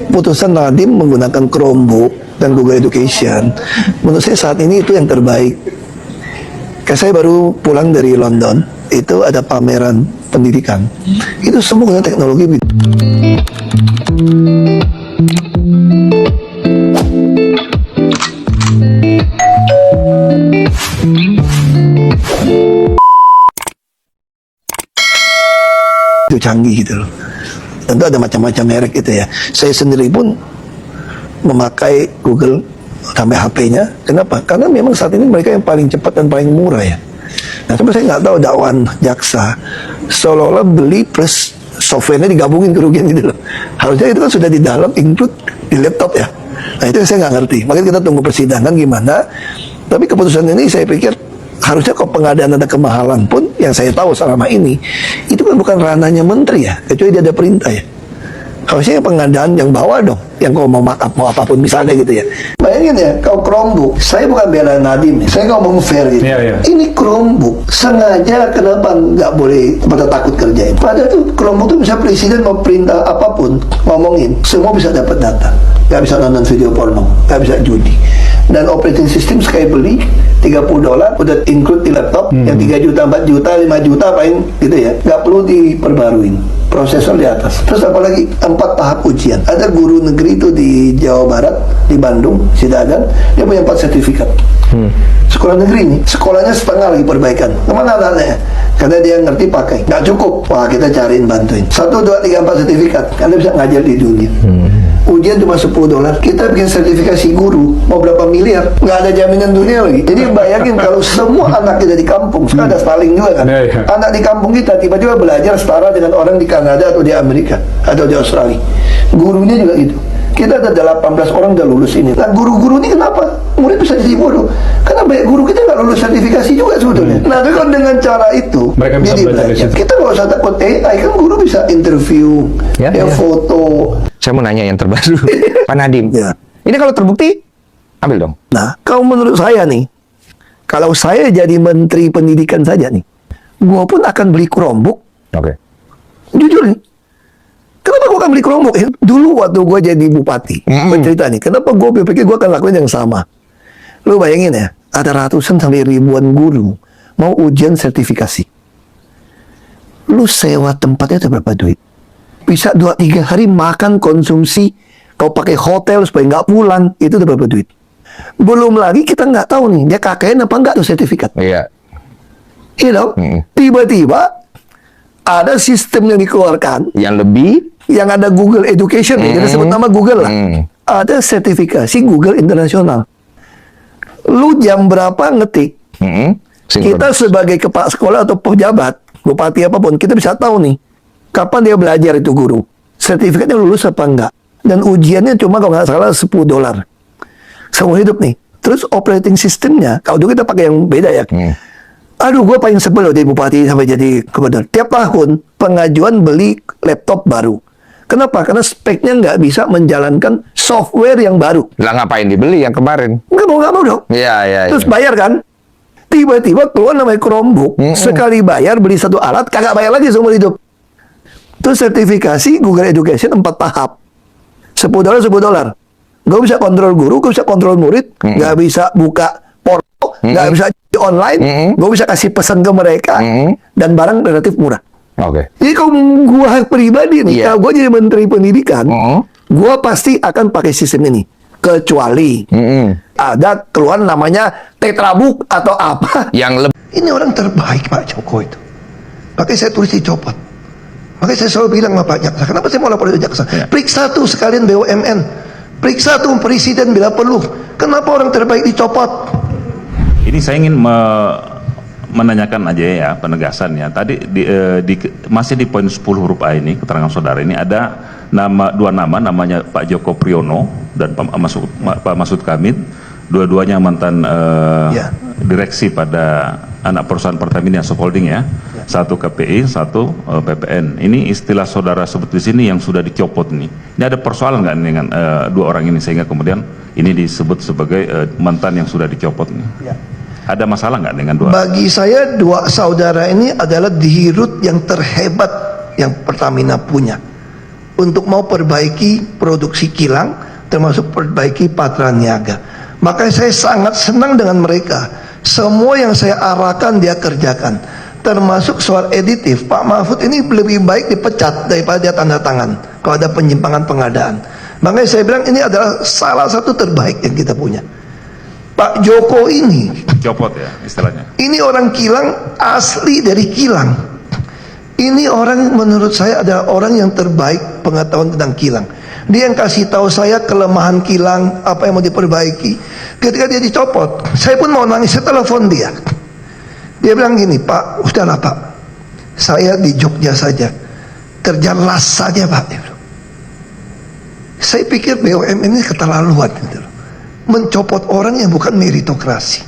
Putusan Nadiem menggunakan Chromebook dan Google Education, menurut saya saat ini itu yang terbaik. Kayak saya baru pulang dari London, itu ada pameran pendidikan, itu semua guna teknologi. Itu canggih gitu loh. Tentu ada macam-macam merek itu ya. Saya sendiri pun memakai Google sampai HP-nya. Kenapa? Karena memang saat ini mereka yang paling cepat dan paling murah ya. Nah, cuma saya nggak tahu dakwaan jaksa seolah-olah beli plus softwarenya digabungin kerugian gitu loh. Harusnya itu kan sudah di dalam include di laptop ya. Nah, itu yang saya nggak ngerti. Makanya kita tunggu persidangan gimana. Tapi keputusan ini saya pikir harusnya kalau pengadaan ada kemahalan pun yang saya tahu selama ini itu kan bukan ranahnya menteri ya, kecuali dia ada perintah ya. Harusnya pengadaan yang bawa dong, yang kalau mau markup mau apapun misalnya gitu ya. Bayangin ya, kalau Chromebook, saya bukan bela Nadiem, saya ngomong fair gitu. Ini Chromebook sengaja kenapa nggak boleh pada takut kerjain? Padahal tuh Chromebook tuh bisa presiden mau perintah apapun ngomongin, semua bisa dapat data, nggak bisa nonton video porno, nggak bisa judi. Dan operating system sekali beli $30 udah include di laptop yang 3 juta, 4 juta, 5 juta paling gitu ya, nggak perlu diperbaruin, prosesor di atas. Terus apalagi 4 tahap ujian. Ada guru negeri itu di Jawa Barat, di Bandung, Sidagan, dia punya 4 sertifikat. Sekolah negeri ini, sekolahnya setengah lagi perbaikan. Kemana anaknya? Karena dia ngerti pakai, nggak cukup. Wah, kita cariin bantuin. 1, 2, 3, 4 sertifikat, karena bisa ngajar di dunia. Ujian cuma $10. Kita bikin sertifikasi guru mau berapa miliar, nggak ada jaminan dunia lagi. Jadi bayangin kalau semua anak kita di kampung, sekarang ada Starlink juga kan, anak di kampung kita tiba-tiba belajar setara dengan orang di Kanada atau di Amerika atau di Australia. Gurunya juga gitu. Kita ada 18 orang udah lulus ini. Nah, guru-guru ini kenapa murid bisa jadi guru? Karena banyak guru kita nggak lulus sertifikasi juga sebetulnya. Nah, tapi kalau dengan cara itu mereka bisa belajar. Kita nggak usah takut AI, kan guru bisa interview, foto. Saya mau nanya yang terbaru, Pak Nadiem. Ya. Ini kalau terbukti, ambil dong. Nah, kalau menurut saya nih, kalau saya jadi menteri pendidikan saja nih, gua pun akan beli Chromebook. Oke. Jujur nih. Kenapa gua akan beli Chromebook? Dulu waktu gua jadi bupati, bercerita nih, kenapa gua pikir gua akan lakuin yang sama. Lu bayangin ya, ada ratusan sampai ribuan guru mau ujian sertifikasi. Lu sewa tempatnya itu berapa duit? Bisa 2-3 hari makan konsumsi, kau pakai hotel supaya nggak pulang, itu udah berapa duit? Belum lagi kita nggak tahu nih, dia KKN apa nggak tuh sertifikat. Iya. You know, tiba-tiba ada sistem yang dikeluarkan Yang lebih, yang ada Google Education, ya, kita sebut nama Google lah. Ada sertifikasi Google Internasional. Lu jam berapa ngetik, kita sebagai kepala sekolah atau pejabat, bupati apapun, kita bisa tahu nih, kapan dia belajar itu guru, sertifikatnya lulus apa enggak, dan ujiannya cuma kalau nggak salah $10 seumur hidup nih. Terus operating systemnya, kalau dulu kita pakai yang beda ya. Aduh, gue paling sebel loh jadi bupati sampai jadi gubernur. Tiap tahun pengajuan beli laptop baru. Kenapa? Karena speknya nggak bisa menjalankan software yang baru. lah ngapain dibeli yang kemarin? Nggak mau dong. Iya. Terus bayar kan? Tiba-tiba keluar namanya Chromebook, sekali bayar beli 1 alat, kagak bayar lagi seumur hidup. Terus sertifikasi Google Education 4 tahap. $10. Gue bisa kontrol guru, gue bisa kontrol murid, nggak bisa buka porno, nggak bisa online, gue bisa kasih pesan ke mereka, dan barang relatif murah. Oke. Jadi kalau gue pribadi nih, kalau gue jadi menteri pendidikan, gue pasti akan pakai sistem ini. Kecuali ada keluar namanya Tetrabook atau apa. Yang lebih. Ini orang terbaik Pak Joko itu. Pakai saya tulis dicopot. Makanya saya selalu bilang sama Pak Jaksa, kenapa saya mau lapor ke Jaksa? Periksa tuh sekalian BUMN. Periksa tuh presiden bila perlu. Kenapa orang terbaik dicopot? Ini saya ingin menanyakan aja ya, penegasan ya. Tadi masih di poin 10 huruf A ini, keterangan saudara ini ada dua nama, namanya Pak Joko Priyono dan Pak Masud Kamid. Dua-duanya mantan direksi pada anak perusahaan Pertamina Holding ya. Satu KPI, satu PPN. Ini istilah saudara sebut di sini yang sudah dicopot nih. Ini ada persoalan nggak dengan dua orang ini sehingga kemudian ini disebut sebagai mantan yang sudah dicopot nih? Ada masalah nggak dengan dua? Bagi saya dua saudara ini adalah dirut yang terhebat yang Pertamina punya. untuk mau perbaiki produksi kilang, termasuk perbaiki Patra Niaga. Makanya saya sangat senang dengan mereka. Semua yang saya arahkan dia kerjakan, termasuk soal editif. Pak Mahfud ini lebih baik dipecat daripada dia tanda tangan kalau ada penyimpangan pengadaan. Makanya saya bilang ini adalah salah satu terbaik yang kita punya. Pak Joko ini, Copot ya istilahnya. ini orang kilang, asli dari kilang. Ini orang menurut saya adalah orang yang terbaik pengetahuan tentang kilang. Dia yang kasih tahu saya kelemahan kilang, apa yang mau diperbaiki. Ketika dia dicopot, saya pun mau nangis. Saya telepon dia. Dia bilang gini, Pak, udahlah Pak, saya di Jogja saja, kerja las saja Pak. Dia bilang. Saya pikir BUMN ini keterlaluan gitu loh. Mencopot orang yang bukan meritokrasi.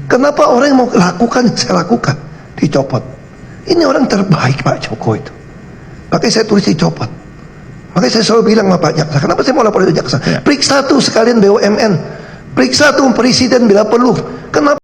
Kenapa orang yang mau lakukan, saya lakukan, dicopot. Ini orang terbaik Pak Joko itu. Makanya saya tulis dicopot. Makanya saya selalu bilang sama Pak Jaksa, kenapa saya mau lapor ke Jaksa? Ya. Periksa tuh sekalian BUMN, periksa tuh presiden bila perlu. Kenapa?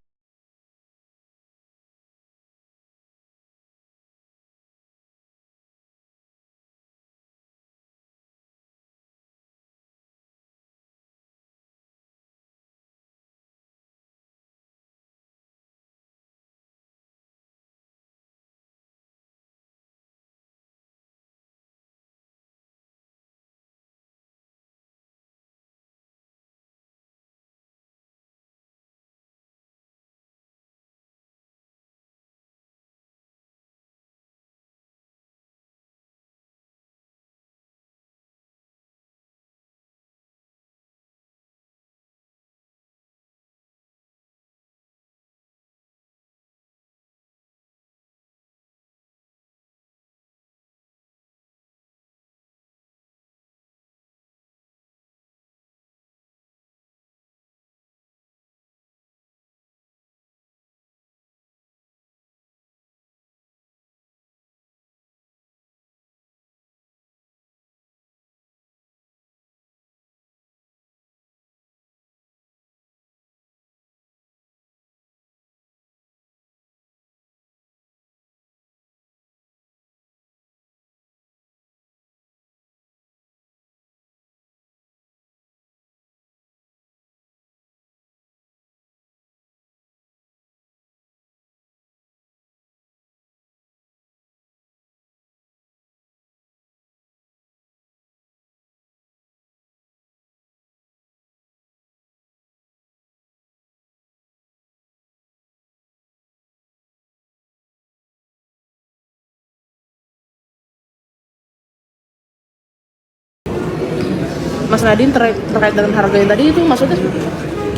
Mas Nadine terkait dengan harga yang tadi itu maksudnya?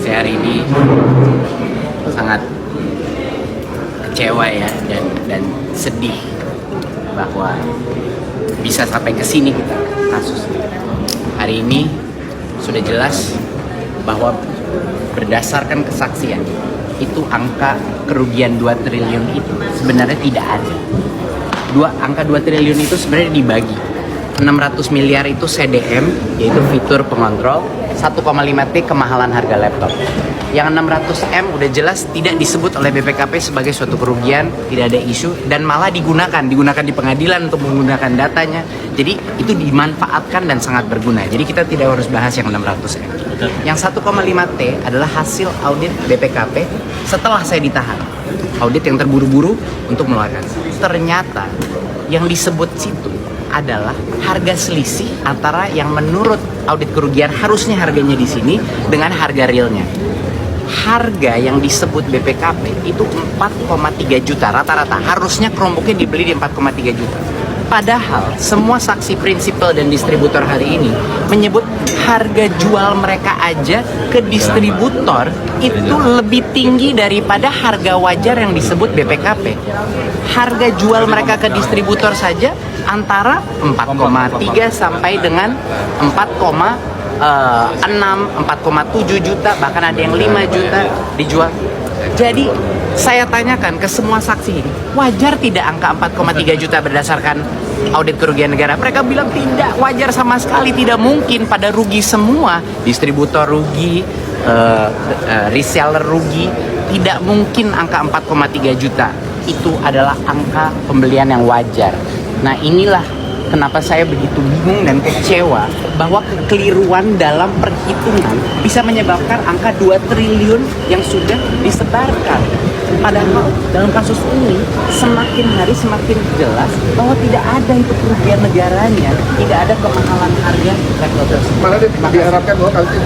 Saya hari ini sangat kecewa ya dan sedih bahwa bisa sampai ke sini kita kasus. Hari ini sudah jelas bahwa berdasarkan kesaksian itu angka kerugian 2 triliun itu sebenarnya tidak ada. Angka 2 triliun itu sebenarnya dibagi. 600 miliar itu CDM, yaitu fitur pengontrol, 1,5T kemahalan harga laptop. Yang 600M udah jelas tidak disebut oleh BPKP sebagai suatu kerugian, tidak ada isu, dan malah digunakan di pengadilan untuk menggunakan datanya. Jadi itu dimanfaatkan dan sangat berguna. Jadi kita tidak harus bahas yang 600M. Yang 1,5T adalah hasil audit BPKP setelah saya ditahan. Audit yang terburu-buru untuk mengeluarkan. Ternyata yang disebut situ adalah harga selisih antara yang menurut audit kerugian harusnya harganya di sini dengan harga realnya. Harga yang disebut BPKP itu 4,3 juta rata-rata. Harusnya Chromebooknya dibeli di 4,3 juta. Padahal semua saksi prinsipal dan distributor hari ini menyebut harga jual mereka aja ke distributor itu lebih tinggi daripada harga wajar yang disebut BPKP. Harga jual mereka ke distributor saja antara 4,3 sampai dengan 4,6, 4,7 juta, bahkan ada yang 5 juta dijual. Jadi saya tanyakan ke semua saksi ini, wajar tidak angka 4,3 juta berdasarkan audit kerugian negara? Mereka bilang tidak wajar sama sekali, tidak mungkin, pada rugi semua, distributor rugi, reseller rugi, tidak mungkin angka 4,3 juta itu adalah angka pembelian yang wajar. Nah inilah kenapa saya begitu bingung dan kecewa bahwa kekeliruan dalam perhitungan bisa menyebabkan angka 2 triliun yang sudah disebarkan. Padahal dalam kasus ini semakin hari semakin jelas bahwa tidak ada itu kerugian negaranya, tidak ada kemahalan harga laptop tersebut. Mana diharapkan bahwa kasus